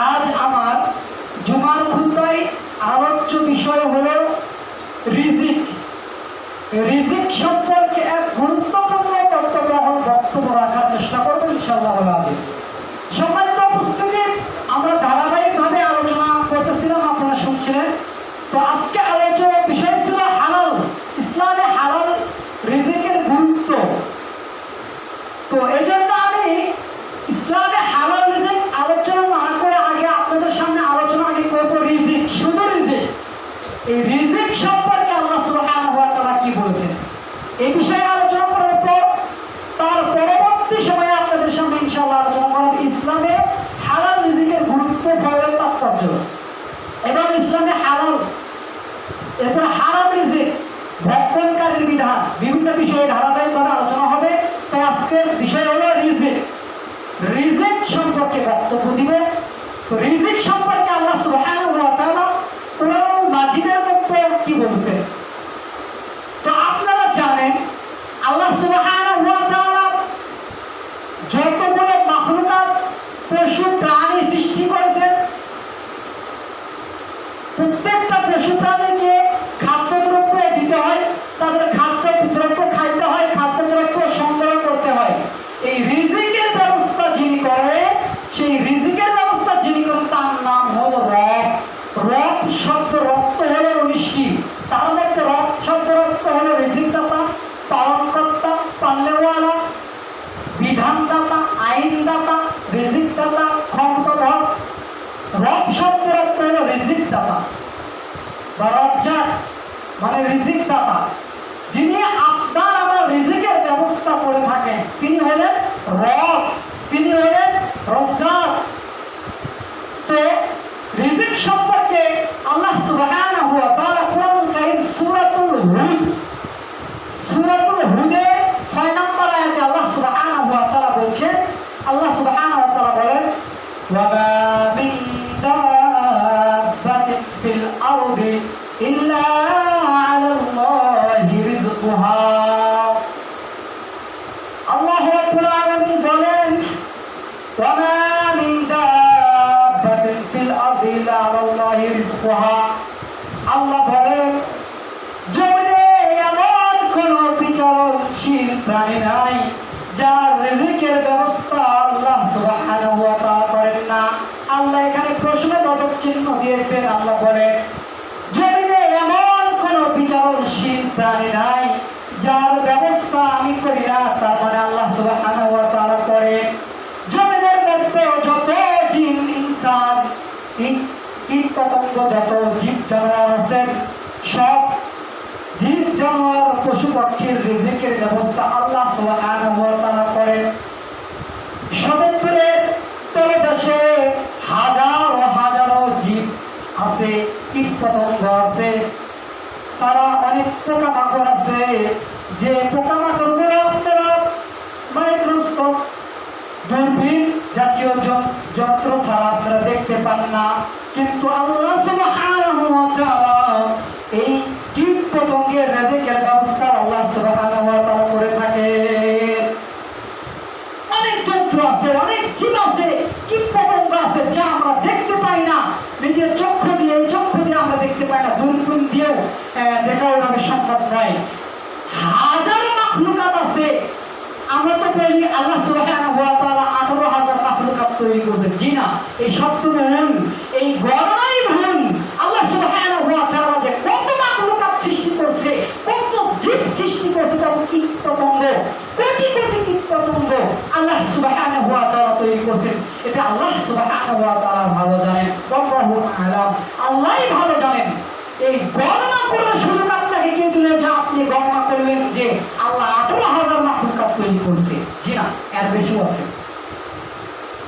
আজ আমার জুমার খুতবায় আলোচ্য বিষয় হলো রিজিক। রিজিক সম্পর্কে এক গুরুত্বপূর্ণ বক্তব্য রাখার চেষ্টা করবো ইনশাআল্লাহ। সম্মানিত উপস্থিতি, আমরা ধারাবাহিকভাবে আলোচনা করতেছিলাম, আপনারা শুনছিলেন। তো আজকে আলোচনার বিষয় ছিল হালাল, ইসলামে হালাল রিজিকের গুরুত্ব। তো এই জন্য আমি ইসলামে হালাল রিজিক আলোচনা না করে আগে আপনাদের সামনে আলোচনা করবো রিজিক, শুধু রিজিক। এই রিজিক সম্পর্কে আল্লাহ সুবহানাহু ওয়া তাআলা কি বলেছেন এই বিষয়ে আলোচনা করার পর তার পরবর্তী সময়ে আপনাদের সামনে ইনশাআল্লাহ আলোচনা করব ইসলামে হালাল রিজিকের গুরুত্ব, প্রয়োজন, তাৎপর্য এবং ইসলামে হালাল এরপর হারাম রিজিক ভক্ষণকারীর বিধান, বিভিন্ন বিষয়ে ধারাবাহিকভাবে আলোচনা হবে। তাই আজকের বিষয় হলো রিজিক। রিজিক সম্পর্কে বক্তব্য দিব। তো রিজিক সম্পর্কে আল্লাহ সুবহানাহু ওয়া তাআলা কোরআন মাজিদের মধ্যে কি বলছেন? তো আপনারা জানেন আল্লাহ সুবহানাহু ওয়া তাআলা যতগুলো মাখলুকাত পশু প্রাণী সৃষ্টি করেছেন, প্রত্যেকটা পশু প্রাণীকে খাদ্যদ্রব্য দিতে হয়, তাদের খাদ্যদ্রব্য খাইতে হয়, খাদ্যদ্রব্য সংগ্রহ করতে হয়। এই রিজিকের ব্যবস্থা যিনি করেন, সেই রিজিকের ব্যবস্থা যিনি করেন তার নাম হলো রব। রব শব্দ রক্ত হলো 19টি, তার মধ্যে রব শব্দ রক্ত হলো রিজিকদাতা, পালনকর্তা, পালনেওয়ালা, বিধানদাতা, আইনদাতা, রিজিকদাতা, ক্ষমতাধর। রব শব্দের অর্থ হলো রিজিকদাতা বা রাজ্জাক, মানে রিজিকদাতা। যিনি আপনার আমার রিজিকের ব্যবস্থা করে থাকেন তিনি হলেন রব, তিনি হলেন রাজ্জাক। তো রিজিক সম্পর্কে আল্লাহ সুবহানাহু ওয়া তাআলা কোরআন কারীম সূরাতুল হুদের 6 নম্বর আয়াতে আল্লাহ সুবহানাহু ওয়া তাআলা বলেন, আল্লাহ সুবহানাহু ওয়া তাআলা বলেন, ওয়া মা মিন দাব্বাতিন ফিল আরদি ইল্লা আলাল্লাহি রিজকুহা। আল্লাহ রাব্বুল আলামিন বলেন, ওয়া মা মিন দাব্বাতিন ফিল আরদি ইল্লা আলাল্লাহি রিজকুহা। আল্লাহ বলেন জমিনে এমন কোন বিচরণশীল প্রাণী নাই যার রিজিকের ব্যবস্থা আল্লাহ সুবহানাহু ওয়া তাআলা করেন না। আল্লাহ এখানে প্রশ্নবোধক চিহ্ন দিয়েছেন। আল্লাহ বলেন জমিনে এমন কোন বিচরণশীল প্রাণী নাই যার ব্যবস্থা আমি করি না, তার মানে আল্লাহ সুবহানাহু ওয়া তাআলা করেন। জমিনের মধ্যে যত জিন ইনসান কীট পতঙ্গ, যত জীব জানোয়ার আছেন, সব জীব জানোয়ার পশু পক্ষীর রিজিকের ব্যবস্থা আল্লাহ সুবহানাহু ওয়া তাআলা করেন। সমুদ্রের তলদেশে হাজারো হাজারো জীব আছে, কীট পতঙ্গ আছে, তারা অনেক পোকামাকড় আছে, যে পোকামাকড়গুলো আপনারা মাইক্রোস্কোপ, দূরবীন জাতীয় যন্ত্র ছাড়া আপনারা দেখতে পান না, কিন্তু আল্লাহ সুবহানাহু ওয়া তাআলা এই কীট পতঙ্গের রিজিকের ব্যবস্থা আল্লাহ সুবহানাহু ওয়া তাআলা করে থাকে। অনেক যন্ত্র আছে, অনেক জীব আছে, কীট পতঙ্গ আছে যা আমরা দেখতে পাই না, নিজের চক্ষু দিয়ে আমরা দেখতে পাই না, দূরবীন দিয়েও দেখা ওইভাবে সম্ভব নয়। হাজারো মাখলুকাত আছে। আমরা তো বলি আল্লাহ সুবহানাহু ওয়া তাআলা 18,000 মাখলুকাত তৈরি করবেন। জি না, এই শব্দ ভুল, এই গণনাই ভুল। আল্লাহ সুবহানাহু ওয়া তাআলা যে কত মাখলুকাত সৃষ্টি করছে, কত জীব সৃষ্টি করছে, কত কীট পতঙ্গ, কোটি কোটি কীট পতঙ্গ আল্লাহ সুবহানাহু ওয়া তাআলা তৈরি করছেন, এটা আল্লাহ সুবহানাহু ওয়া তাআলা ভালো জানেন। আল্লাহু আ'লাম, আল্লাহই ভালো জানেন। এই গণনা করার সুযোগ আপনাকে কে দিলেন যে আপনি গণনা করলেন যে আল্লাহ 18,000 মাখলুকাত তৈরি করছে? জি না, এর বেশিও আছে।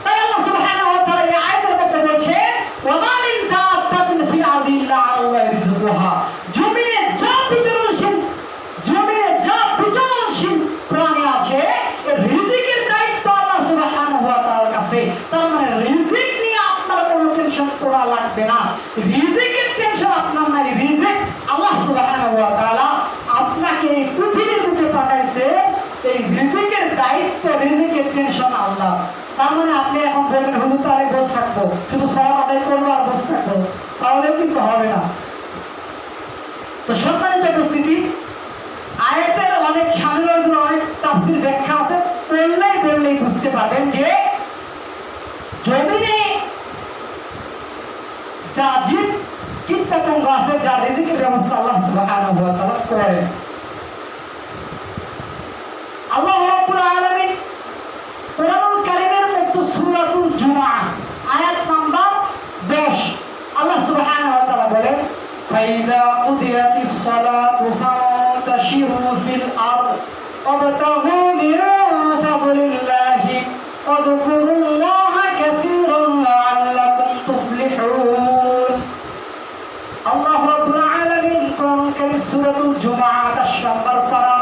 তাই আল্লাহ সুবহানাহু ওয়া তাআলা এই আয়াতের মধ্যে বলছেন, ওয়া মা মিন দাব্বাতিন ফিল আরদি ইল্লা আলাল্লাহি রিজকুহা। জমিনে যা বিচরণশীল প্রাণী আছে, এর রিজিকের দায়িত্ব আল্লাহ সুবহানাহু ওয়া তাআলার কাছে। তার মানে রিজিক নিয়ে আপনার কোনো টেনশন করা লাগবে না। রিজিকের টেনশন আপনার নাই। রিজিক আল্লাহ সুবহানাহু ওয়া তাআলা আপনাকে এই পৃথিবীর বুকে পাঠাইছে, এই রিজিকের দায়িত্ব, রিজিকের টেনশন আল্লাহ। তার মানে আপনি এখন বলবেন হুজুর তাহলে বসে থাকবো, শুধু শুধু সালাত আদায় করবো আর বসে থাকবো, তাহলেও কিন্তু হবে না। তো সম্মানিত উপস্থিতি, আয়াতের অনেক সামনের অনেক তাফসীর ব্যাখ্যা আছে, বললেই বুঝতে পারবেন যে জমিনে যা জীব কীট পতঙ্গ আছে, যা রিজিকের ব্যবস্থা আল্লাহ সুবহানাহু ওয়া তাআলা করেন। আল্লাহ রাব্বুল আলামিন কোরআনুল কারীমের মধ্যে সূরাতুল জুমআহ আয়াত নাম্বার 10 আল্লাহ সুবহানাহু ওয়া তাআলা বলেন, ফাইযা কুদিয়াতিস সালাতু ফান্তাশিরু ফিল আরদ ওয়াবতাগু মিন ফাদলিল্লাহি ওয়াযকুরুল্লাহা কাসীরান লাআল্লাকুম তুফলিহুন। আল্লাহ রাব্বুল আলামিন কোরআনুল কারীম সূরাতুল জুমআহ 10 নম্বর পারা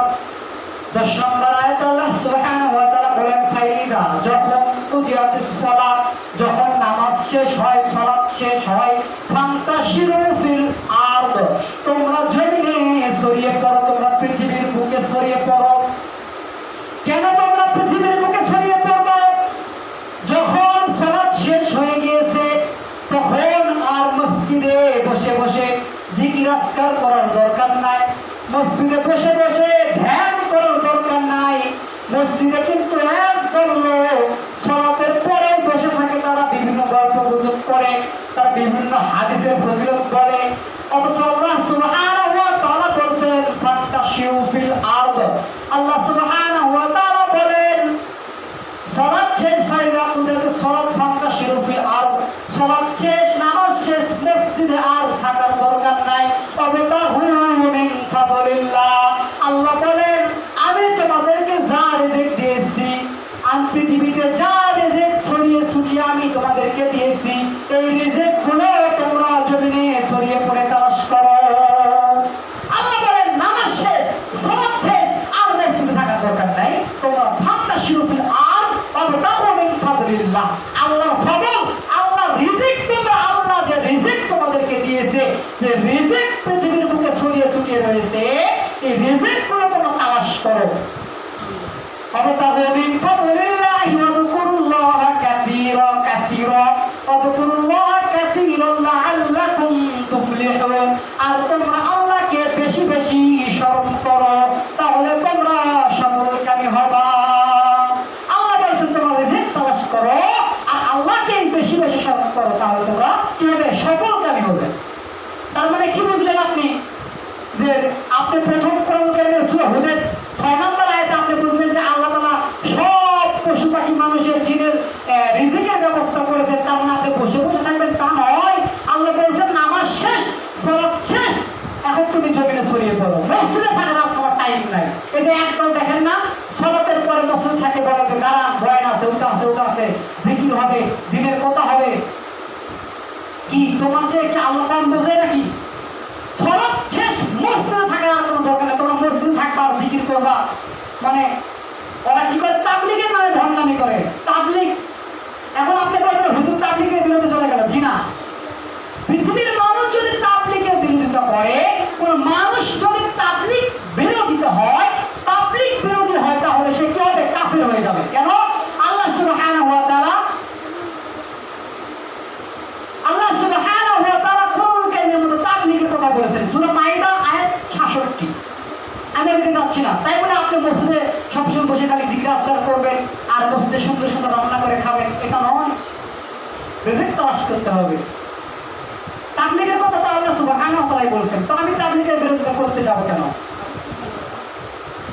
10 নম্বর আয়াত আল্লাহ সুবহানাহু ওয়া তাআলা বলেন, ফাইদা যখন কুদিয়াতিস সালাত, যখন নামাজ শেষ হয়, সালাত শেষ হয়, ফান্তাশিরু ফিল আরদ, তোমরা জমিনে ছড়িয়ে পড়ো, তোমরা পৃথিবীর বুকে ছড়িয়ে পড়ো। কেন তোমরা পৃথিবীর বুকে ছড়িয়ে পড়বে? যখন সালাত শেষ হয়ে গিয়েছে তখন আর মসজিদে বসে বসে জিকির আজকার করার দরকার নাই, মসজিদে বসে বসে ধ্যান করার দরকার নাই। মসজিদে কিন্তু একদল লোক সালাতের পরে বসে থাকে, তারা বিভিন্ন গল্প গুজব করে, তারা বিভিন্ন হাদিসের ফজিলত বলে, অথচ আল্লাহ সুবহানাহু ওয়া তাআলা বলেন ফান্তাশিউ ফিল আরদ। আল্লাহ সুবহানাহু ওয়া তাআলা বলেন সালাত শেষ, ফাইদা কুদিয়াতিস সালাত ফান্তাশিরু ফিল আরদ, সালাত শেষ, নামাজ শেষ, মসজিদে আর থাকার দরকার নাই। ওয়াবতাগু মিন ফাদলিল্লাহ, আল্লাহ বলেন আমি তোমাদেরকে যা রিজিক দিয়েছি, আমি পৃথিবীতে যা রিজিক ছড়িয়ে ছিটিয়ে আমি তোমাদেরকে দিয়েছি, এই রিজিক গুলো তোমরা জমিনে ছড়িয়ে পড়ে তালাশ করো। আল্লাহ বলেন নামাজ শেষ, সালাত শেষ, আর মসজিদে থাকার দরকার নাই, তোমরা ফান্তাশিরু ফিল আরদ ওয়াবতাগু মিন ফাদলিল্লাহ, আল্লাহর ফজল, আল্লাহর রিজিক, তোমরা আল্লাহ যে রিজিক তোমাদেরকে দিয়েছে, যে রিজিক পৃথিবীর বুকে ছড়িয়ে ছিটিয়ে রয়েছে, এই রিজিক গুলো তোমরা তালাশ করো। ওয়াবতাগু মিন ফাদলিল্লাহি ওয়াযকুরুল্লাহা কাসীরান ওয়াযকুরুল্লাহা কাসীরান লাআল্লাকুম তুফলিহুন, আর তোমরা আল্লাহকে বেশি বেশি স্মরণ করো, তাহলে তোমরা সফলকামী হবা। আল্লাহ বলেন তোমরা রিজিক তালাশ করো আর আল্লাহকে বেশি বেশি স্মরণ করো, তাহলে তোমরা কি হবে? সফলকামী হবে। তার মানে কি বুঝলেন আপনি? যে আপনি প্রথম কোরআন কারীমের সূরা হুদের 6 নম্বর আয়াতে আপনি বুঝলেন যে আল্লাহ তাআলা সব পশু পাখি মানুষের জিনের রিজিকের ব্যবস্থা করেছেন। তার মানে আপনি বসে বসে থাকবেন তা নয়। আল্লাহ বলেছেন নামাজ শেষ, সালাত শেষ, এখন তুমি জমিনে ছড়িয়ে পড়ো, মসজিদে থাকার আর তোমার টাইম নাই। এটা একদম দেখেন না, সালাতের পরে মসজিদ থাকে, বলে গারাম বয়ান আছে, ওটা আছে, ওটা আছে, জিকির হবে, দিনের কথা হবে। কি তোমার চেয়ে কি আল্লাহ কম বোঝে নাকি? সালাত শেষ, মসজিদে থাকার আর কোনো দরকার নেই, তোমরা মসজিদে থাকবা আর জিকির করবা। মানে ওরা কি করে? তাবলীগের নামে ভণ্ডামি করে। তাবলীগ, এখন আপনি বলবেন হুজুর তাবলীগের বিরুদ্ধে চলে গেল। জি না, পৃথিবীর মানুষ যদি তাবলীগের বিরোধিতা করে, কোন মানুষ যদি তাবলীগ বিরোধিতা হয়, তাবলীগ বিরোধী হয়, তাহলে সে কি হবে? কাফের হয়ে যাবে। কেন? আল্লাহ সুবহানাহু ওয়া তাআলা কোরআনুল কারীমের মধ্যে তাবলীগের কথা বলেছেন, সূরা মাইদা আয়াত 66। আমি এদিকে যাচ্ছি না, তাই বলে আপনি মসজিদে সবসময় বসে খালি জিকির আজকার করবেন আর মসজিদে সুন্দর সুন্দর রান্না করে খাবেন, এটা নয়। রিজিক তালাশ করতে হবে। তাবলীগের কথা তো আল্লাহ সুবহানাহু ওয়া তাআলা বলেছেন, তো আমি তাবলীগের বিরোধিতা করতে যাব কেন?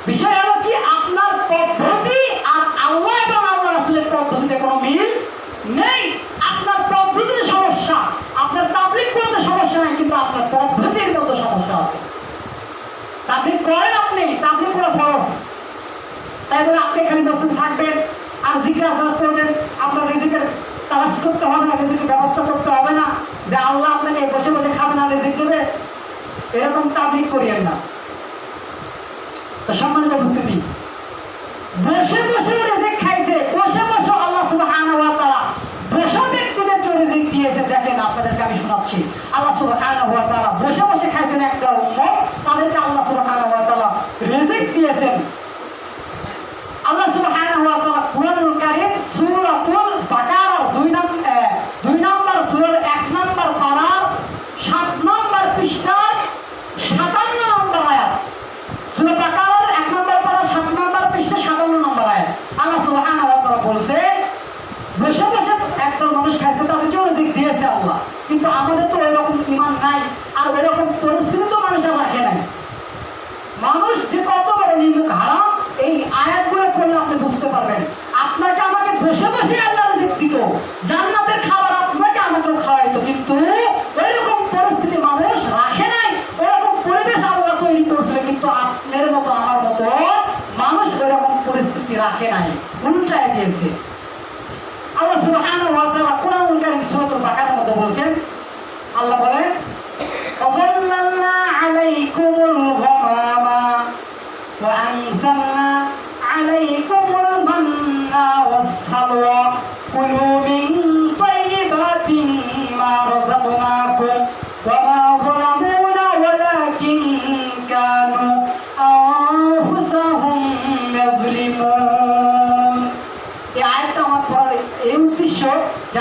বিষয় হলো কি, আপনার পদ্ধতি আর আল্লাহ এবং আল্লাহ রাসূলের পদ্ধতিতে কোনো মিল নেই। আপনার পদ্ধতিতে সমস্যা, আপনার তাবলীগ করতে সমস্যা নাই, কিন্তু আপনার পদ্ধতির মধ্যে সমস্যা আছে। তাবলীগ করেন আপনি, তাবলীগ করা ফরজ, তাই বলে আপনি খালি মসজিদে থাকবেন আর জিকির আজকার করবেন, আপনার রিজিকের তালাশ করতে হবে না, রিজিকের ব্যবস্থা করতে হবে না, যে আল্লাহ আপনাকে বসে বসে খাবেন আর রিজিক দেবে, এরকম তাবলীগ করিয়েন না। তো সম্মানিত উপস্থিতি, বসে বসে রিজিক খাইছে, বসে বসে আল্লাহ সুবহানাহু ওয়া তাআলা বসে ব্যক্তিদেরকে রিজিক দিয়েছে। দেখেন আপনাদেরকে আমি শোনাচ্ছি, আল্লাহ সুবহানাহু ওয়া তাআলা বসে বসে খাইছেন একটা উম্মত, তাদেরকে আল্লাহ সুবহানাহু ওয়া তাআলা রিজিক দিয়েছেন। আল্লাহ সুবহানাহু ওয়া তাআলা কোরআনুল কারীম সূরাতুল বাকারার 2 নম্বর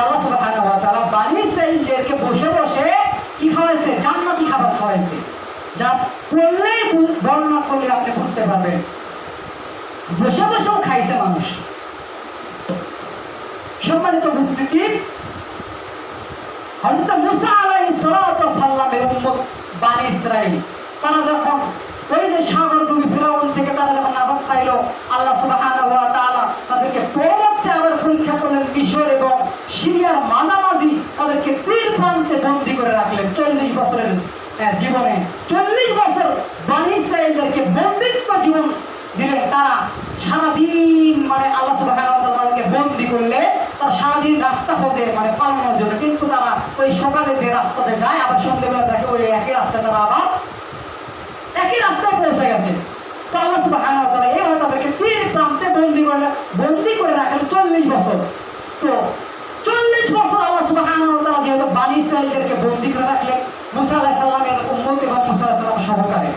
আল্লাহ সুবহানাহু ওয়া তাআলা বনী ইসরাঈলদেরকে বসে বসে কি খাওয়াইছে? জান্নাতি খাবার খাওয়াইছে, যা পড়লেই বর্ণনা করলে আপনি বুঝতে পারবেন। বসে বসেও খাইছে মানুষ। সম্মানিত উপস্থিতি, হযরত মুসা আলাইহিস সালাতু ওয়াস সালামের উম্মত বনী ইসরাঈল তারা যখন ওই যে সাগর ডুবি ফিরাউন থেকে তারা যখন নাজাত পাইল, আল্লাহ সুবহানাহু ওয়া তাআলা তাদেরকে পরবর্তী আবার পরীক্ষা করলেন মিশর এবং সিরিয়ার মাঝামাঝি তাদেরকে তীর প্রান্তে বন্দী করে রাখলেন 40 বছরের জীবনে। 40 বছর বনী ইসরাঈলদেরকে বন্দিত্ব জীবন দিলেন। তারা সারাদিন মানে আল্লাহ সুবহানাহু ওয়া তাআলা তাদেরকে বন্দী করলে তারা সারাদিন রাস্তা পথে মানে পালানোর জন্য, কিন্তু তারা ওই সকালে যে রাস্তাতে যায় আবার সন্ধ্যেবেলা দেখে ওই একই রাস্তায় তারা আবার একই রাস্তায় পৌঁছে গেছে। তো আল্লাহ সুবহানাহু ওয়া তাআলা এইভাবে তাদেরকে তীর প্রান্তে বন্দী করে রাখেন 40 বছর। তো 40 বছর আল্লাহ সুবহানাহু ওয়া তাআলা যেহেতু বনী ইসরাঈলদেরকে বন্দী করে রাখলেন মুসা আলাইহিস সালামের উম্মত এবং মুসা আলাইহিস সালাম সহকারে,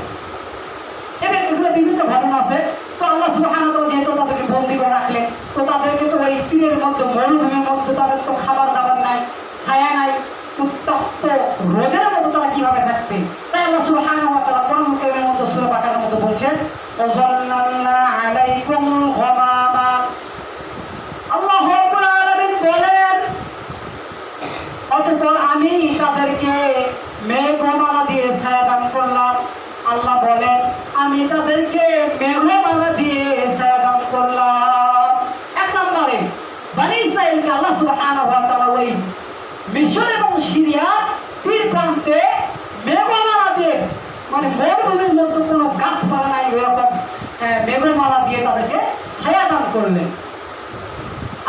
এবং এগুলো বিভিন্ন ঘটনা আছে। তো আল্লাহ সুবহানাহু ওয়া তাআলা যেহেতু তাদেরকে বন্দী করে রাখলেন, তো তাদেরকে তো ওই তীরের মধ্যে মরুভূমির মধ্যে তাদের তো খাবার দাবার নাই, ছায়া নাই, উত্তপ্ত রোদের মধ্যে তারা কিভাবে থাকবে? তাই আল্লাহ সুবহানাহু ওয়া তাআলা কোরআন কারীমের মধ্যে সূরা বাকারার মধ্যে বলছেন ওয়াযাল্লালনা আলাইকুমুল গামামা। আল্লাহ রাব্বুল আলামিন বলেন অতঃপর আমি তাদেরকে মেঘমালা দিয়ে ছায়া দান করলাম। আল্লাহ বলেন আমি তাদেরকে মেঘমালা দিয়ে ছায়া দান করলাম। এক নম্বরে বনী ইসরাঈলকে আল্লাহ সুবহানাহু ওয়া তাআলা ওই মিশর এবং সিরিয়ার তীর প্রান্তে মেঘমালা দিয়ে মানে মরুভূমির মধ্যে কোনো গাছপালা নাই এরকম মেঘমালা দিয়ে তাদেরকে ছায়া দান করলেন।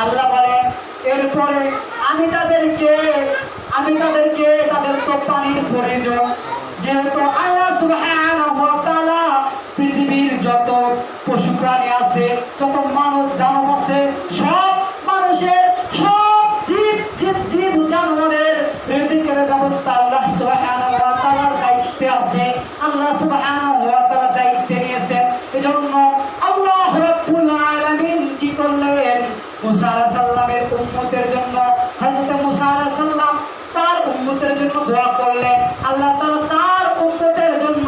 আল্লাহ বলেন এরপরে আমি তাদেরকে তাদের তো পানির প্রয়োজন, যেহেতু আল্লাহ সুবহানাহু ওয়া তাআলা পৃথিবীর যত পশু প্রাণী আছে, যত মানব দানব আছে, সব মানুষের সব জীব জানোয়ারের রিজিকের ব্যবস্থা আল্লাহ সুবহানাহু ওয়া তাআলার দায়িত্বে আছে। আল্লাহ সুবহানাহু ওয়া তাআলা দায়িত্ব নিয়েছেন। এজন্য আল্লাহ রাব্বুল আলামিন কি করলেন? মুসা আলাইহিস সালামের উম্মতের জন্য হযরত মুসা আলাইহিস সালাম তার উম্মতের জন্য দোয়া করলেন। আল্লাহ তাআলা তার উম্মতের জন্য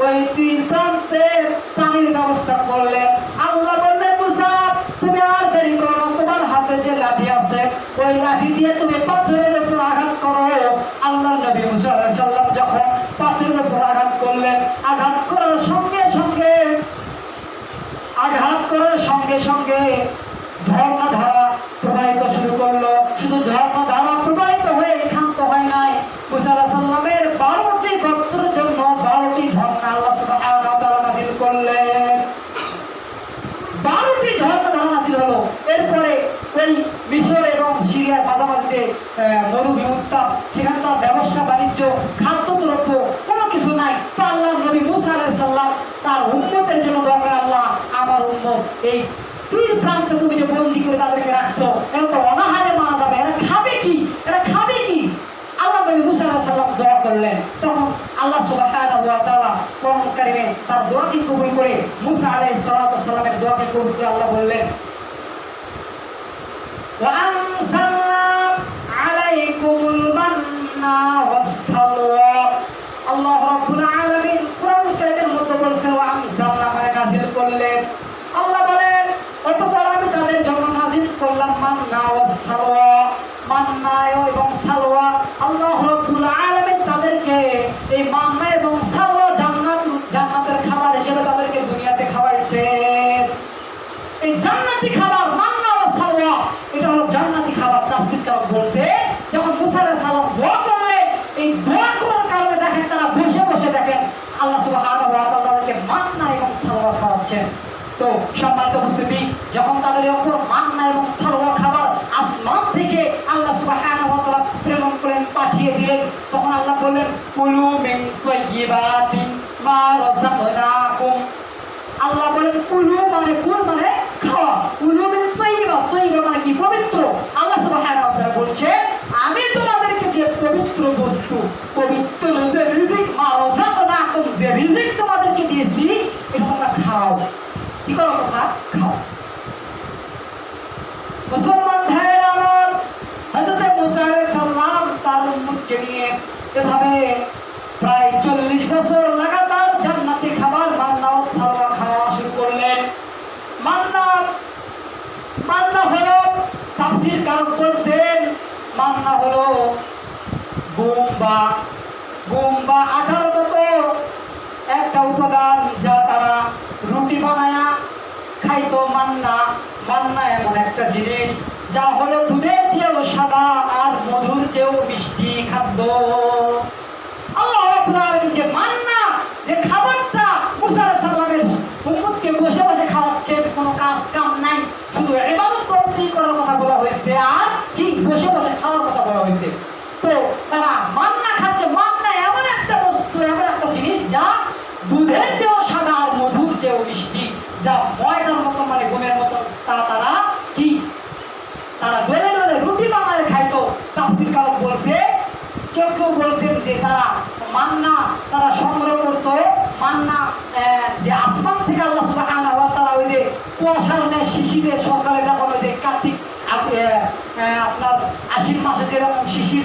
ওই তীর প্রান্তে পানির ব্যবস্থা করলেন। আল্লাহ বললেন মুসা তুমি আর দেরি করো না, তোমার হাতে যে লাঠি আছে ওই লাঠি দিয়ে তুমি পাথরের উপর আঘাত করো। আল্লাহর নবী মুসা আলাইহিস সালাম যখন পাথরের উপর আঘাত করলেন, আঘাত করার সঙ্গে সঙ্গে ঝর্ণা ধারা প্রবাহিত শুরু করলো। শুধু ঝর্ণা ধারা প্রবাহিত হয়ে ক্ষান্ত হয় নাই, মুসা আলাইহিস সালামের 12টি গোত্রের জন্য 12টি ঝর্ণা আল্লাহ সুবহানাহু ওয়া তাআলা নাযিল করলেন। 12টি ঝর্ণা ধারা নাযিল হলো। এরপরে ওই মিশর এবং সিরিয়ার মাঝামাঝিতে মরুভূমি উত্তাপ, সেখানে তার ব্যবসা বাণিজ্য খাদ্যদ্রব্য কোনো কিছু নাই। তো আল্লাহ নবী মুসা আলাইহিস সালাম তার উম্মতের জন্য দোয়া করেন, আল্লাহ আমার উম্মত এই তীর প্রান্তে তুমি যে বন্দী করে তাদেরকে রাখছো, এরা তো অনাহারে মারা যাবে, এরা খাবে কি? আল্লাহ নবী মুসা আলাইহিস সালাম দোয়া করলেন। তখন আল্লাহ সুবহানাহু ওয়া তাআলা কোরআন কারীমে তার দোয়াকে কবুল করে মুসা আলাইহিস সালামের দোয়াকে কবুল করে আল্লাহ বললেন وأنزلنا عليكم المن والسلوى। আল্লাহ রাব্বুল আলামিন কোরআন কারীমের মধ্যে বলেছেন ওয়ানজালনা মানে নাযিল করলেন। আল্লাহ বলেন অতঃপর আমি তাদের জন্য নাযিল করলাম মান্না ওয়াস সালওয়া, মান্না এবং সালওয়া। আল্লাহ রাব্বুল আলামিন তাদেরকে এই মান্না এবং সালওয়া জান্নাতের খাবার হিসেবে তাদেরকে দুনিয়াতে খাওয়াইছেন। এই জান্নাতি খাবার মান্না ওয়াস সালওয়া এটা হলো জান্নাতি খাবার। তাফসীরকার বলছে যখন মুসা আলাইহিস সালাম দোয়া করলেন, এই দোয়া করার কারণে দেখেন তারা বসে বসে দেখেন আল্লাহ সুবহানাহু ওয়া তাআলা তাদেরকে মান্না এবং সালওয়া খাওয়াচ্ছেন। তো সম্মানিত উপস্থিতি, যখন তাদের উপর মান্না এবং সালওয়া খাবার আসমান থেকে আল্লাহ সুবহানাহু ওয়া তাআলা প্রেরণ করেন, পাঠিয়ে দিলেন, তখন আল্লাহ বললেন কুলু মিন তাইয়্যিবাতি মা রাযাকনাকুম। আল্লাহ বলেন কুলু মানে কুল মানে খাওয়া, কুলু মিন তাইয়্যিবা, তাইয়্যিবা মানে কি? পবিত্র। আল্লাহ সুবহানাহু ওয়া তাআলা বলছে আমি তোমাদেরকে যে পবিত্র বস্তু, পবিত্র যে রিজিক মা রাযাকনাকুম, যে রিজিক তোমাদেরকে দিয়েছি এটা তোমরা খাও। কি করো? তোমরা খাও। মুসলমান ভাইয়েরা আমার, হযরত স্ত্রীকে নিয়ে এভাবে প্রায় 40 বছর লাগাতার জান্নাতি খাবার মান্না ও সালওয়া খাওয়া শুরু করলেন। মান্না হলো, তাফসীর কারক বলছেন মান্না হলো গম বা আটার মতো একটা উপাদান, যা তারা রুটি বানায়া খাইতো। মান্না এমন একটা জিনিস যা হলো দুধের চেয়েও সাদা আর মধুর চেয়েও মিষ্টি খাদ্য। আল্লাহ রাব্বুল আলামিন যে মান্না, যে খাবারটা মুসা আলাইহিস সালামের উম্মতকে বসে বসে খাওয়াচ্ছেন, কোনো কাজ কাম নাই, শুধু ইবাদত বন্দেগী করার কথা বলা হয়েছে আর কি বসে বসে খাওয়ার কথা বলা হয়েছে। তো তারা মান্না খাচ্ছে। মান্না এমন একটা বস্তু, এমন একটা জিনিস যা দুধের চেয়েও সাদা আর মধুর চেয়েও মিষ্টি, যা ময়দার মতো মানে গমের মতো, তারা কি তারা বেড়ে বেড়ে রুটি বানায় খাইতো। তাফসীর কারক বলছে, কেউ বলছেন যে তারা মান্না তারা সংগ্রহ করত। মান্না যে আসমান থেকে আল্লাহ সুবহানাহু ওয়া তাআলা ওই যে কুয়াশার ন্যায় শিশিরে সকালে যখন ওই যে কার্তিক আপনার আশ্বিন মাসে যেরকম শিশির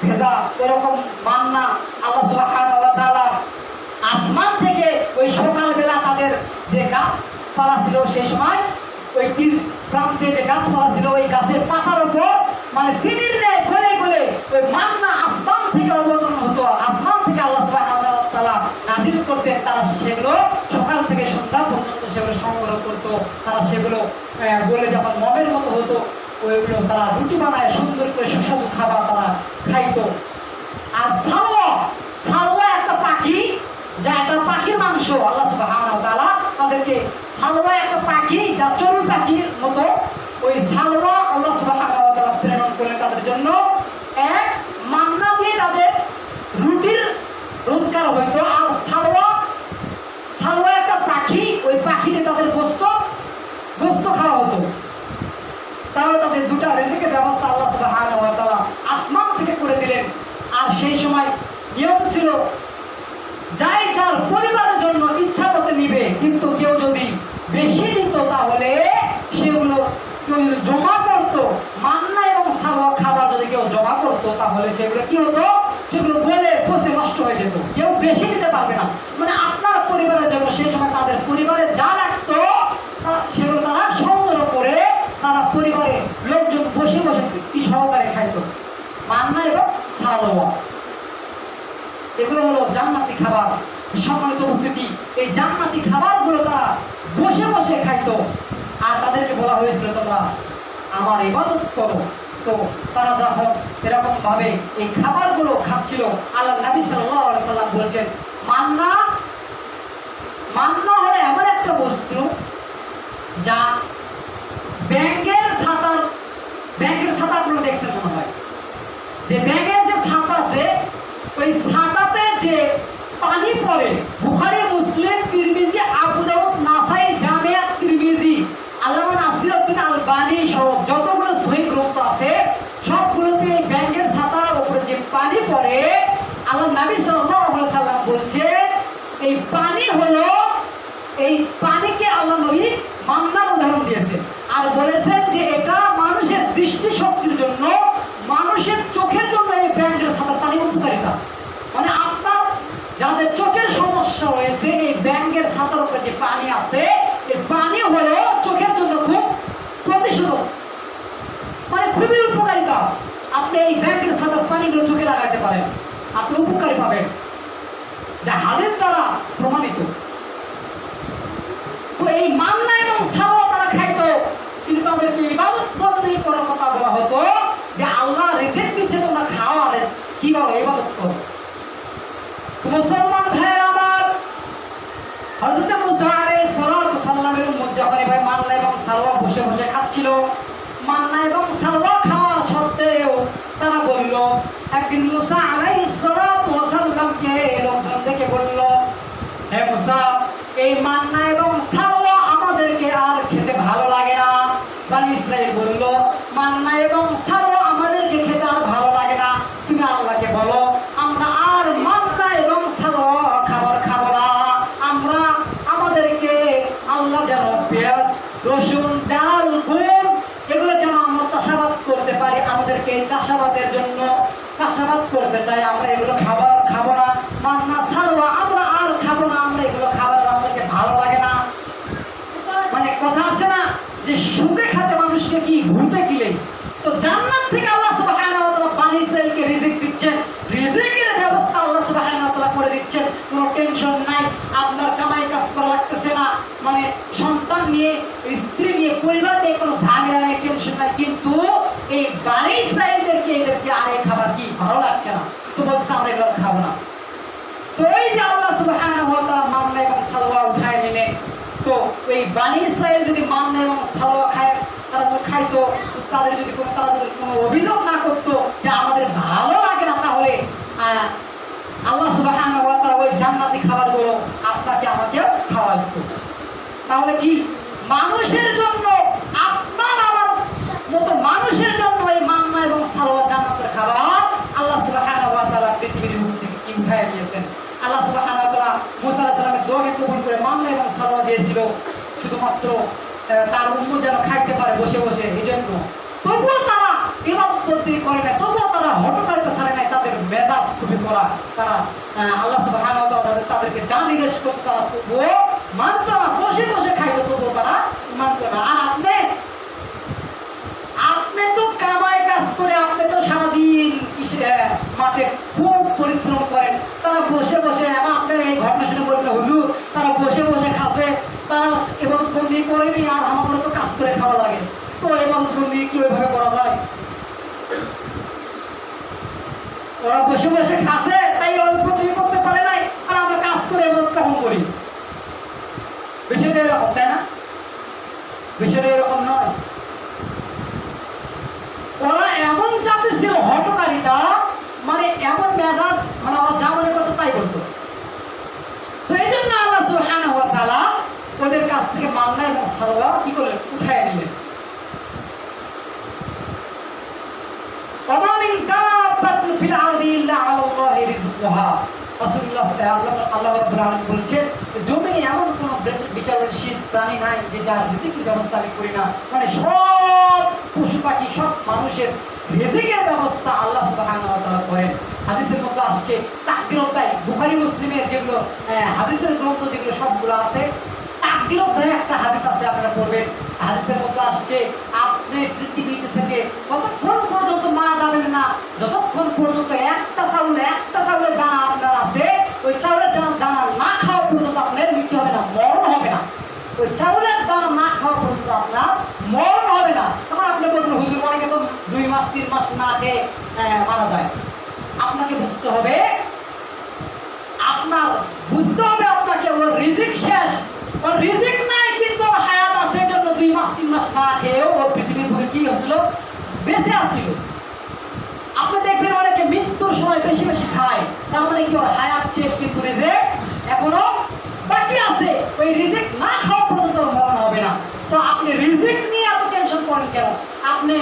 ভেজা, এরকম মান্না আল্লাহ সুবহানাহু ওয়া তাআলা আসমান থেকে ওই সকালবেলা তাদের যে গাছপালা ছিল সেই সময় ওই তীর প্রান্তে যে গাছপালা ছিল ওই গাছের পাতার উপর মানে চিনির ন্যায় গলে গলে ওই মান্না আসমান থেকে অবতরণ হতো। আসমান থেকে আল্লাহ সুবহানাহু ওয়া তাআলা নাযিল করতেন। তারা সেগুলো সকাল থেকে সন্ধ্যা পর্যন্ত সেগুলো সংগ্রহ করতো। তারা সেগুলো গলে যখন মমের মতো হতো, ওইগুলো তারা রুটি বানায় সুন্দর করে সুস্বাদু খাবার তারা খাইতো। আর সালওয়া একটা পাখি, যা একটা পাখির মাংস। আল্লাহ সুবহানাহু ওয়া তাআলা তাদেরকে সালওয়া একটা পাখি, যা চড়ুই পাখির মতো, ওই সালওয়া আল্লাহ সুবহানাহু ওয়া তাআলা প্রেরণ করলেন তাদের জন্য। এক মান্না দিয়ে তাদের রুটির রোজগার হইতো। আর সালওয়া একটা পাখি, ওই পাখিতে তাদের গোস্ত খাওয়া হতো। তাহলে তাদের দুটা রিজিকের ব্যবস্থা আল্লাহ সুবহানাহু ওয়া তাআলা আসমান থেকে করে দিলেন। আর সেই সময় নিয়ম ছিল যাই যার পরিবারের জন্য ইচ্ছা মতো নিবে, কিন্তু কেউ যদি বেশি দিত তাহলে সেগুলো কেউ জমা করতো। মান্না এবং সালওয়া খাবার যদি কেউ জমা করতো তাহলে সেগুলো কি হতো, সেগুলো গলে পচে নষ্ট হয়ে যেত। কেউ বেশি দিতে পারবে না। মানে আপনার পরিবারের জন্য সেই সময় তাদের পরিবারে যা লাগতো সেগুলো তারা সংগ্রহ করে তারা পরিবারের লোকজন বসে বসে কি সহকারে খাইতো। মান্না এবং সালওয়া এগুলো হলো জান্নাতি খাবার। সম্মানিত উপস্থিতি, এই জান্নাতি খাবারগুলো তারা বসে বসে খাইতো। আর তাদেরকে বলা হয়েছিল তোমরা আমার ইবাদত করো। তো তারা যখন এরকম ভাবে এই খাবারগুলো খাচ্ছিল, আল্লাহ নবী সাল্লাল্লাহু আলাইহি সাল্লাম বলেছেন মান্না হলো এমন একটা বস্তু যা ব্যাঙের ছাতা আপনারা দেখছেন মনে হয়, যে ব্যাঙের যে ছাতা আছে ওই ছাতাতে যে পানি পড়ে। বুখারী, মুসলিম, তিরমিজি, আবু দাউদ, নাসাই, জামিয়া তিরমিজি, আল্লামা নাসিরউদ্দিন আলবানী সহ যতগুলো সহিহ গ্রন্থ আছে সবগুলোতে এই ব্যাঙের ছাতার উপরে যে পানি পড়ে, আল্লাহ নবী সাল্লাল্লাহু আলাইহি সাল্লাম বলছেন এই পানি হলো, এই পানিকে আল্লাহ নবী মান্নার উদাহরণ দিয়েছেন। আর বলেছেন যে এটা মানুষের দৃষ্টি শক্তির জন্য, মানুষের চোখের জন্য এই ব্যাঙের ছাতার পানি উপকারিতা। মানে আপনার যাদের চোখের সমস্যা রয়েছে, এই ব্যাঙের ছাতার উপরে যে পানি আছে এই পানি হলো চোখের জন্য খুব প্রতিষেধক, মানে খুবই উপকারিতা। আপনি এই ব্যাঙের ছাতার পানিগুলো চোখে লাগাতে পারেন, আপনি উপকারী পাবেন, যা হাদিস দ্বারা প্রমাণিত। তো এই মান্না এবং সালওয়া তারা খাইতো, কিন্তু তাদেরকে ইবাদত বন্দেগী করার কথা বলা হতো যে আল্লাহ রিজিক দিচ্ছে, তোমরা খাও আর কিভাবে ইবাদত করো। মুসলমান ভাইয়ের আমার, হযরত মুসা আলাইহিস সালাতু সাল্লামের উম্মত যখন এভাবে মান্না এবং সালওয়া বসে বসে খাচ্ছিল, মান্না এবং সালওয়া খাওয়া সত্ত্বেও তারা বলল, একদিন মুসা আলাইহিস সালাতু সাল্লামকে লোকজন দেখে বলল, হে মুসা, এই মান্না এবং সালওয়া আমাদেরকে আর খেতে ভালো লাগে না। বনি ইসরাইল বলল, মান্না এবং সালওয়া আমাদেরকে খেতে আর ভালো লাগে না, তুমি আল্লাহকে বলো আমরা আর মান্না এবং সালওয়া খাবার খাবো না। আমাদেরকে আল্লাহ যেন পেঁয়াজ, রসুন, ডাল, গম এগুলো যেন আমরা চাষাবাদ করতে পারি, আমাদেরকে চাষাবাদের জন্য চাষাবাদ করতে চাই, আমরা এগুলো খাবার খাবো না, মান্না সালওয়া আমরা আর খাবো না, আমরা এগুলো খাবার আমাদেরকে ভালো লাগে না। মানে কথা আছে না যে সুখে খাতে মানুষকে কি ভুলতে গেলে। তো জান্নাত থেকে আল্লাহ সুবহানাহু ওয়া তাআলা বনি ইসরাঈলকে রিজিক দিচ্ছেন, রিজিকের ব্যবস্থা আল্লাহ সুবহানাহু ওয়া তাআলা করে দিচ্ছেন। কোনো টেনশন নাই, আপনার কামাই কাজ করা লাগতেছে না, মানে সন্তান নিয়ে স্ত্রী নিয়ে পরিবার নিয়ে কোনো ঝামেলা নাই, টেনশন নাই। কিন্তু এই বনি ইসরাঈলদেরকে এদেরকে আর এই খাবার কি ভালো লাগছে না, তো বলছে আমরা এগুলো খাবো না। তো এই যে আল্লাহ সুবহানাহু ওয়া তাআলা মান্না এবং সালওয়া উঠায় নিলেন, তো এই বনি ইসরাঈল যদি মান্না এবং সালওয়া খায়, তারা যদি খাইতো, তারা যদি কোনো অভিযোগ না করতো যে আমাদের ভালো লাগে না, তাহলে আল্লাহ সুবহানাহু ওয়া তাআলা ওই জান্নাতি খাবারগুলো আপনাকে আমাকে খাওয়া দিত। তাহলে কি মানুষের জন্য, আপনার আমার মতো মানুষের জন্য এই মান্না এবং সালওয়া জান্নাতের খাবার আল্লাহ সুবহানাহু ওয়া তাআলা পৃথিবীর মুখ থেকে কি উঠায় দিয়েছেন। আল্লাহ সুবহানাহু ওয়া তাআলা মুসা আলাইহিস সালামের দোয়াকে কবুল করে মান্না এবং সালওয়া দিয়েছিল শুধুমাত্র তার উম্মত যেন খাইতে পারে বসে বসে, এই জন্য। তবুও তারা ইবাদত করতে করে না, তবুও তারা হটকারিতা ছাড়ে নাই, তাদের মেজাজ খুবই করা। তারা আল্লাহ সুবহানাহু ওয়া তাআলা তাদেরকে যা নির্দেশ করতো তারা তবুও মানত না, বসে বসে খাইতো তবুও তারা মানত না। আর আপনি তো কামাই কাজ করে, আপনি তো সারাদিন মাঠে খুব পরিশ্রম করেন, তারা বসে বসে, এবং আপনার এই ঘটনা শুনে বলবেন হুজুর তারা বসে বসে খাচ্ছে, তারা ইবাদত বন্দি করেনি, আর আমাদের তো কাজ করে খাওয়া লাগে। তো ইবাদত বন্দি কি ওইভাবে করা যায়? ওরা বসে বসে খাচ্ছে তাই ইবাদত বন্দি করতে পারে নাই, আর আমরা কাজ করে ইবাদত কেমন করি? বিষয়টা এরকম, তাই না? বিষয়টা এরকম নয়। ওরা এমন জাতি ছিল হটকারিতা, মানে এমন মেজাজ, মানে ওরা যা মনে করতো তাই বলতো। তো এই জন্য আল্লাহ সুবহানাহু ওয়া তাআলা ওদের কাছ থেকে মান্না এবং সালওয়া কি করলেন? উঠায় নিলেন। ওয়া মিন দাব্বাতিন ফিল আরদি ইল্লা আলাল্লাহি রিজকুহা। রাসূলুল্লাহ আল্লাহ রাব্বুল আলামিন বলছেন জমিনে এমন কোন বিচারশীল প্রাণী নাই যে যার রিজিকের ব্যবস্থা আমি করি না। মানে সব পশু পাখি, সব মানুষের রিজিকের ব্যবস্থা আল্লাহ সুবহানাহু ওয়া তাআলা করেন। হাদিসের মধ্যে আসছে তাকদীর অধ্যায়, বুখারী মুসলিমের যেগুলো হাদিসের গ্রন্থ যেগুলো সবগুলো আছে, তাকদীর অধ্যায়ে একটা হাদিস আছে, আপনারা পড়বেন। হাদিসের মধ্যে আসছে আপনি পৃথিবীতে থেকে ততক্ষণ পর্যন্ত মারা যাবেন না যতক্ষণ পর্যন্ত একটা চাউলের দানা আপনার আছে, ওই চাউলের দানা না খাওয়া পর্যন্ত আপনার মৃত্যু হবে না, মরণ হবে না। ওই চাউলের দানা না খাওয়া পর্যন্ত আপনার মরণ হবে না। তখন আপনি বলবেন হুজুর অনেকে তো 2 মাস 3 মাস না খেয়ে মারা যায়। আপনাকে বুঝতে হবে, আপনাকে ওর রিজিক শেষ, ওর রিজিক নাই, কিন্তু ওর হায়াত আছে, জন্য 2 মাস 3 মাস না খেয়েও ও পৃথিবীর বুকে কি হচ্ছিল? বেঁচে আসছিল। আপনি দেখবেন অনেকে মৃত্যুর সময় বেশি বেশি খায়, তার মানে কি ওর হায়াত শেষ, কিন্তু রিজিক এখনো বাকি আছে। ওই রিজিক না খাওয়া পর্যন্ত মরণ হবে না। তো আপনি রিজিক নিয়ে এত টেনশন করেন কেন? আপনি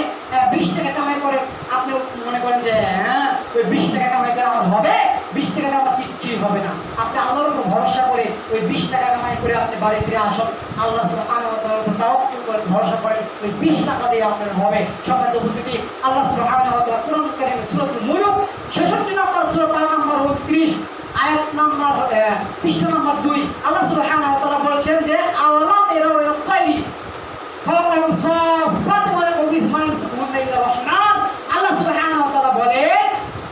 20 টাকা কামাই করেন, আপনি মনে করেন যে হ্যাঁ ওই 20 টাকা কামাই করে আমার হবে, 20 টাকা দিয়ে আমার কিচ্ছুই হবে না। আপনি আল্লাহর উপর ভরসা করে ওই 20 টাকা কামাই করে আপনি বাড়ি ফিরে আসুন, আল্লাহ সুবহানাহু ওয়া তাআলার উপর তাওয়াক্কুল করে ভরসা করেন, ওই 20 টাকা দিয়ে আপনার হবে। সম্মানিত উপস্থিতি, আল্লাহ সুবহানাহু ওয়া তাআলা কোরআন কারীমে সূরাতুল মুলক 66 নম্বর সূরা পারা নম্বর 29 আয়াত নম্বর পৃষ্ঠা নম্বর 2 আল্লাহ সুবহানাহু ওয়া তাআলা বলেছেন যে আওয়ালাম ইয়ারাউ ইলা তাইরি ফাওয়ালাহু সাফাত ওয়া ইয়াকুবিস মাইয়াসুকুনা ইলা রহমান। আল্লাহ সুবহানাহু ওয়া তাআলা বলে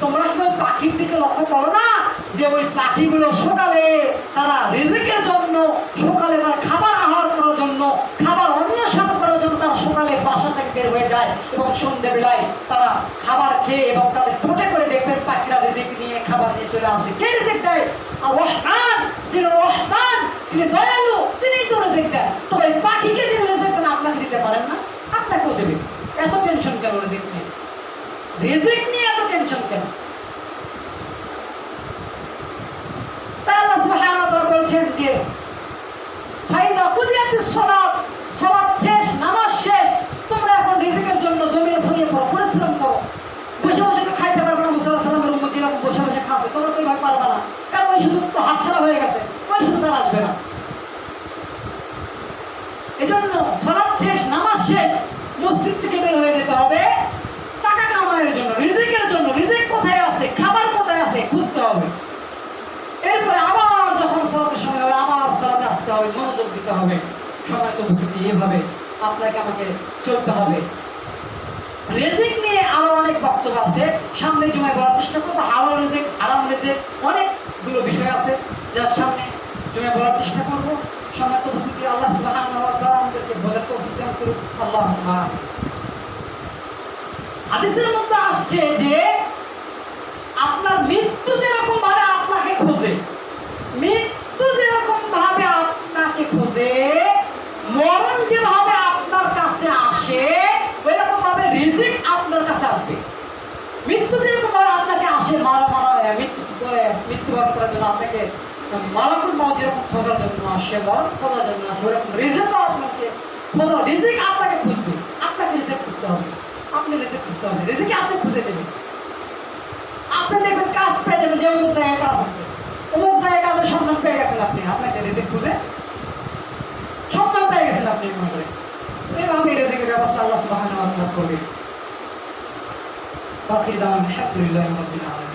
তোমরা কি পাখির দিকে লক্ষ্য করো না যে ওই পাখিগুলো সকালে তারা রিজিকের জন্য, সকালে তার খাবার আহার করার জন্য, খাবার অন্বেষণ করার জন্য তারা সকালে বাসা থেকে বের হয়ে যায়, এবং সন্ধ্যেবেলায় তারা খাবার খেয়ে এবং তাদের ঠোঁটে করে দেখবেন পাখিরা রিজিক নিয়ে খাবার নিয়ে চলে আসে। কে রিজিক দেয়? রহমান, যিনি রহমান, যিনি দয়ালু, তিনি তো রিজিক দেন। তো এই পাখিকে যিনি রিজিক দেন আপনাকে দিতে পারেন না, আপনাকেও দেবে। এত টেনশন কেন রিজিক নিয়ে? রিজিক নিয়ে এত টেনশন কেন? আল্লাহ সুবহানাহু ওয়া তাআলা বলছেন যে ফাইদা কুদিয়াতিস সালাত, সালাত শেষ, নামাজ শেষ, তোমরা এখন রিজিকের জন্য জমিনে ছড়িয়ে পড়ো, পরিশ্রম করো। বসে বসে তো খাইতে পারবে না, মুসা আলাইহিস সালামের উম্মত যেরকম বসে বসে খাচ্ছে, তোমরা তো ভাগ পারবে না, কারণ ওই সুযোগ তো হাতছাড়া হয়ে গেছে, ওই সুযোগ আর আসবে না। এজন্য সালাত শেষ, নামাজ শেষ, মসজিদ থেকে বের হয়ে যেতে হবে টাকা কামানোর জন্য, রিজিকের জন্য। রিজিক কোথায় এইভাবে আপনাকে আমাকে চলতে হবে। রিজিক নিয়ে আরো অনেক বক্তব্য আছে, সামনে জুমায় বলার চেষ্টা করবো। হালাল রিজিক, হারাম রিজিক, অনেকগুলো বিষয় আছে যার সামনে জুমায় বলার চেষ্টা করবো। সম্মানিত উপস্থিতি, আল্লাহ সুবহানাহু ওয়া তাআলা আমাদেরকে বোঝার তৌফিক দান করুন। আল্লাহুম্মা। হাদিসের মধ্যে আসছে যে আপনার মৃত্যু যেরকম ভাবে আপনাকে খোঁজে, মৃত্যু যেরকম ভাবে আপনাকে খোঁজে, মরণ যেভাবে আপনার কাছে আসে, ওইরকম ভাবে রিজিক আপনার কাছে আসবে। মৃত্যু যেরকম ভাবে আপনাকে আসে, মৃত্যুবরণ করার জন্য আপনাকে মালাকুল মউত যেরকম খোঁজার জন্য আসে, মরণ খোঁজার জন্য আসে, ওরকম রিজিকও আপনাকে খোঁজা, রিজিক আপনাকে খুঁজবে। আপনাকে রিজিক খুঁজতে হবে, আপনি রিজিক খুঁজতে হবে, রিজিকে আপনি খুঁজে দেবেন। আপনি দেখবেন কাজ পেয়ে যাবেন, যে অমুক জায়গায় কাজ আছে, অমুক জায়গায় কাজের সন্ধান পেয়ে গেছেন আপনি, আপনাকে রিজিক খুঁজে সন্ধান পেয়ে গেছেন আপনি মনে করেন। এইভাবে রিজিকের ব্যবস্থা আল্লাহ সুবহানাহু ওয়া তাআলা করবেন। আখির দাওয়ানা আলহামদুলিল্লাহি রাব্বিল আলামিন।